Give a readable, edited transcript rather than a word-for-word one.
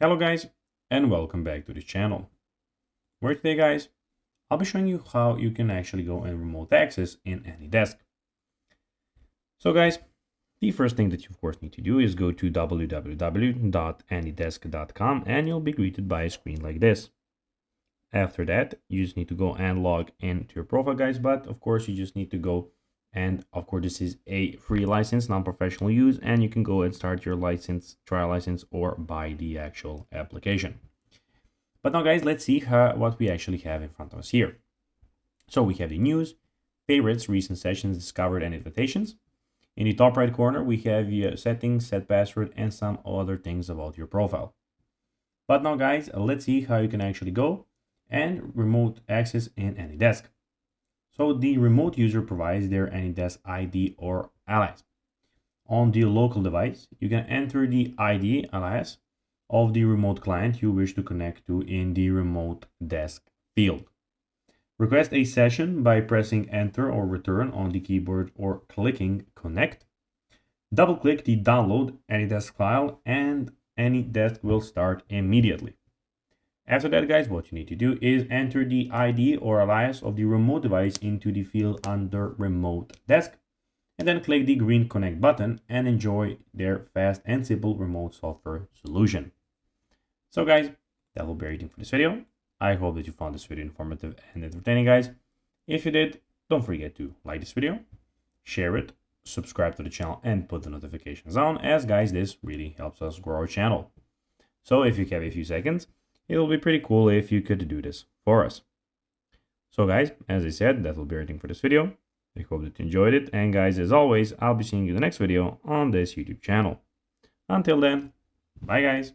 Hello guys, and welcome back to this channel, where today guys, I'll be showing you how you can actually go and remote access in AnyDesk. So guys, the first thing that you of course need to do is go to www.anydesk.com and you'll be greeted by a screen like this. After that, you just need to go and log into your profile guys, but of course you just need to go and of course this is a free license, non-professional use, and you can go and start your license, trial license, or buy the actual application. But now guys, let's see what we actually have in front of us here. So we have the news, favorites, recent sessions discovered, and invitations. In the top right corner, we have your settings, set password, and some other things about your profile. But now guys, let's see how you can actually go and remote access in AnyDesk. So the remote user provides their AnyDesk ID or alias. On the local device, you can enter the ID alias of the remote client you wish to connect to in the remote desk field. Request a session by pressing enter or return on the keyboard or clicking connect. Double click the download AnyDesk file and AnyDesk will start immediately. After that guys, what you need to do is enter the ID or alias of the remote device into the field under remote desk and then click the green connect button and enjoy their fast and simple remote software solution. So guys, that will be everything for this video. I hope that you found this video informative and entertaining guys. If you did, don't forget to like this video, share it, subscribe to the channel, and put the notifications on, as guys, this really helps us grow our channel. So if you have a few seconds, it will be pretty cool if you could do this for us. So guys, as I said, that will be everything for this video. I hope that you enjoyed it, and guys, as always, I'll be seeing you in the next video on this YouTube channel. Until then, bye guys.